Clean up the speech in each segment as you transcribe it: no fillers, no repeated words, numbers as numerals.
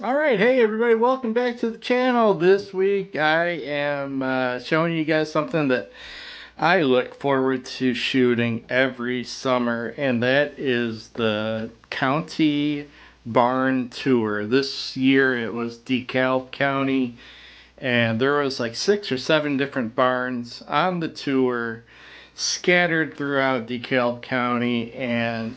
All right, hey everybody, welcome back to the channel. This week I am showing you guys something that I look forward to shooting every summer, and that is the county barn tour. This year it was DeKalb County, and there was like 6 or 7 different barns on the tour scattered throughout DeKalb County, and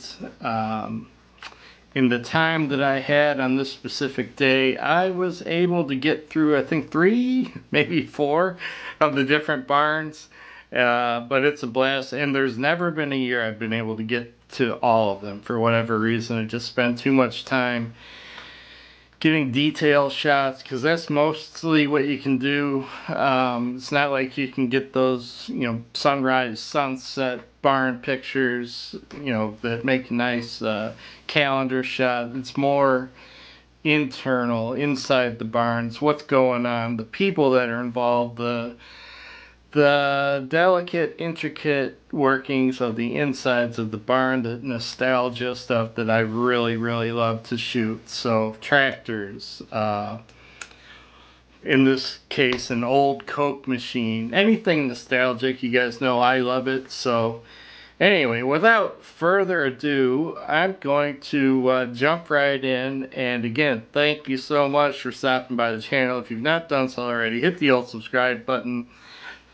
in the time that I had on this specific day, I was able to get through, I think, 3, maybe 4 of the different barns. But it's a blast, and there's never been a year I've been able to get to all of them for whatever reason. I just spent too much time getting detail shots because that's mostly what you can do. It's not like you can get those, sunrise, sunset, barn pictures, that make a nice calendar shot. It's more internal, inside the barns, what's going on, the people that are involved, the delicate, intricate workings of the insides of the barn, the nostalgia stuff that I really, really love to shoot. So, tractors, in this case, an old Coke machine, anything nostalgic, you guys know I love it. So, anyway, without further ado, I'm going to jump right in. And again, thank you so much for stopping by the channel. If you've not done so already, hit the old subscribe button.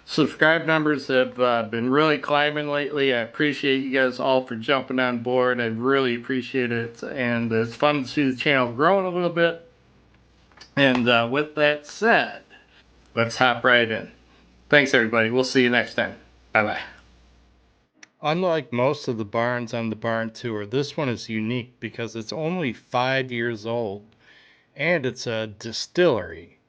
Subscribe numbers have been really climbing lately. I appreciate you guys all for jumping on board. I really appreciate it. And it's fun to see the channel growing a little bit. And with that said, let's hop right in. Thanks, everybody. We'll see you next time. Bye bye. Unlike most of the barns on the barn tour, this one is unique because it's only 5 years old and it's a distillery.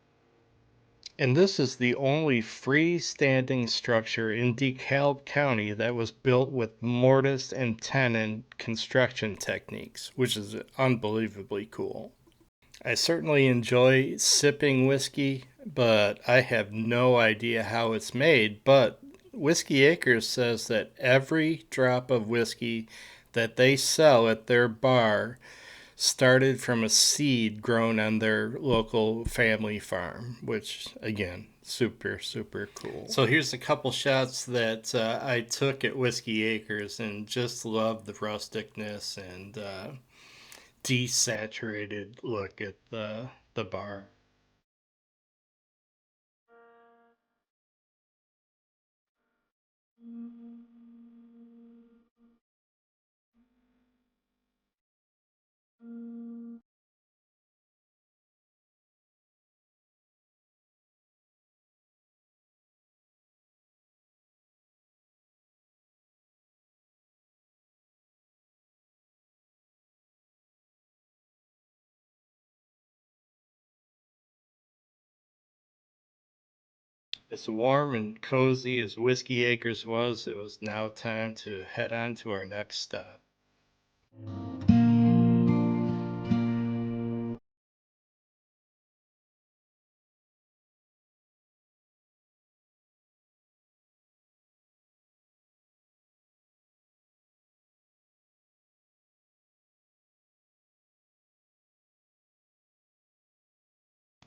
And this is the only freestanding structure in DeKalb County that was built with mortise and tenon construction techniques, which is unbelievably cool. I certainly enjoy sipping whiskey, but I have no idea how it's made. But Whiskey Acres says that every drop of whiskey that they sell at their bar started from a seed grown on their local family farm, which, again, super, super cool. So here's a couple shots that I took at Whiskey Acres and just love the rusticness and desaturated look at the bar. As warm and cozy as Whiskey Acres was, it was now time to head on to our next stop.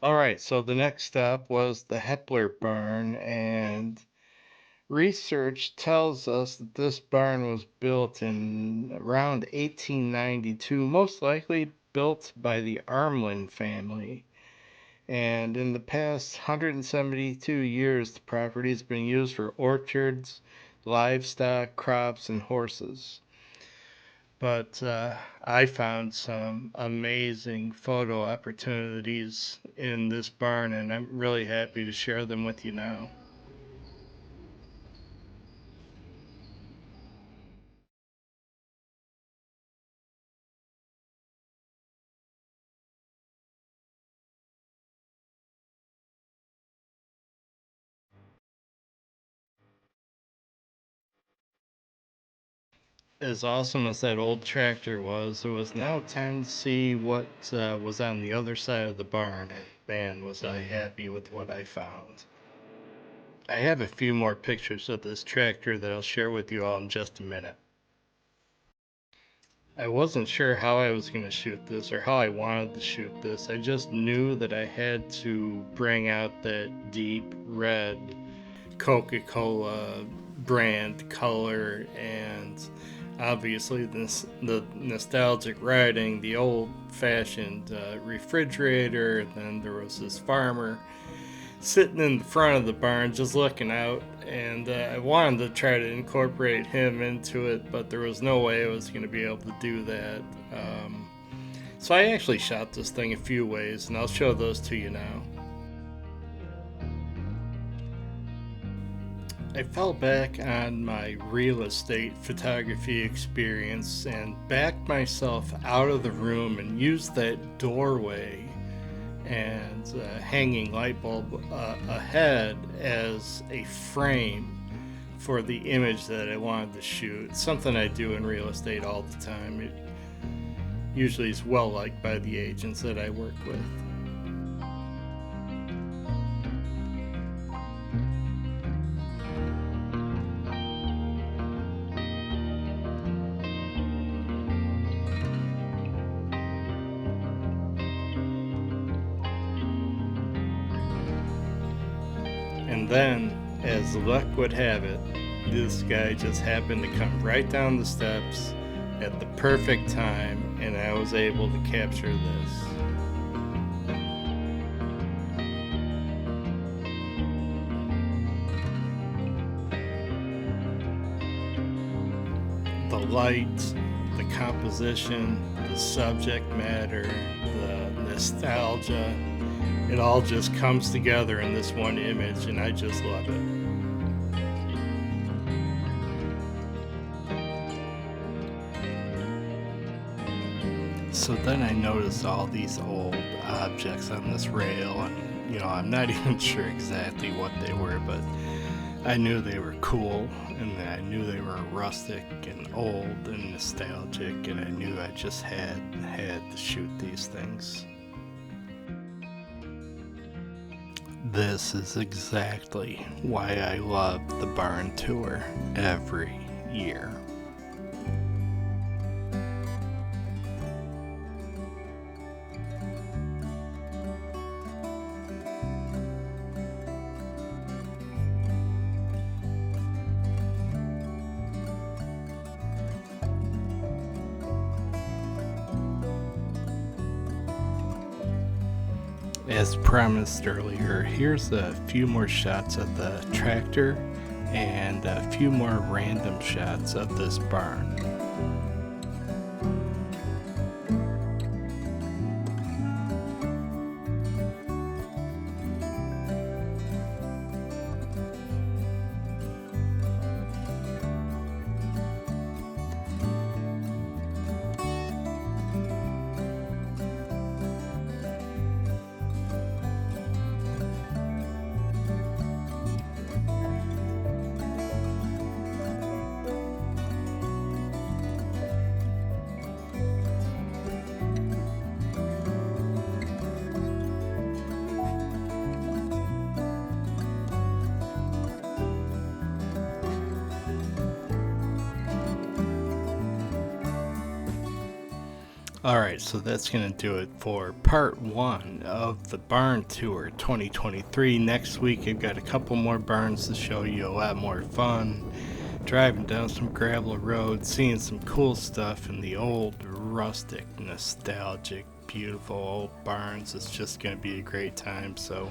All right, so the next stop was the Hepler Barn, and research tells us that this barn was built in around 1892, most likely built by the Armlin family. And in the past 172 years, the property has been used for orchards, livestock, crops, and horses. But I found some amazing photo opportunities in this barn, and I'm really happy to share them with you now. As awesome as that old tractor was, it was now time to see what was on the other side of the barn. And man, was I happy with what I found. I have a few more pictures of this tractor that I'll share with you all in just a minute. I wasn't sure how I was going to shoot this or how I wanted to shoot this. I just knew that I had to bring out that deep red Coca-Cola brand color, and obviously the nostalgic writing, the old-fashioned refrigerator, and then there was this farmer sitting in the front of the barn just looking out, and I wanted to try to incorporate him into it, but there was no way I was going to be able to do that. So I actually shot this thing a few ways, and I'll show those to you now. I fell back on my real estate photography experience and backed myself out of the room and used that doorway and hanging light bulb ahead as a frame for the image that I wanted to shoot. It's something I do in real estate all the time. It usually is well liked by the agents that I work with. And then, as luck would have it, this guy just happened to come right down the steps at the perfect time, and I was able to capture this. The light, the composition, the subject matter, the nostalgia, it all just comes together in this one image, and I just love it. So then I noticed all these old objects on this rail, and I'm not even sure exactly what they were, but I knew they were cool, and I knew they were rustic and old and nostalgic, and I knew I just had to shoot these things. This is exactly why I love the barn tour every year. As promised earlier, here's a few more shots of the tractor and a few more random shots of this barn. Alright, so that's going to do it for part 1 of the barn tour 2023. Next week I've got a couple more barns to show you, a lot more fun. Driving down some gravel roads, seeing some cool stuff in the old, rustic, nostalgic, beautiful old barns. It's just going to be a great time. So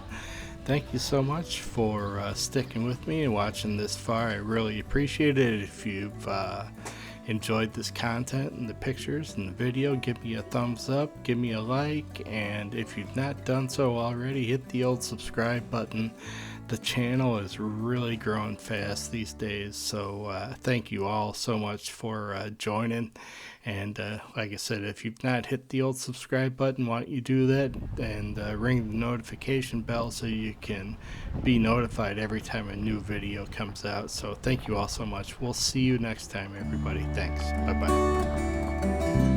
thank you so much for sticking with me and watching this far. I really appreciate it. If you've enjoyed this content and the pictures and the video, give me a thumbs up, give me a like, and if you've not done so already, hit the old subscribe button. The channel is really growing fast these days, so thank you all so much for joining. And like I said, if you've not hit the old subscribe button, why don't you do that and ring the notification bell so you can be notified every time a new video comes out. So thank you all so much. We'll see you next time, everybody. Thanks. Bye-bye.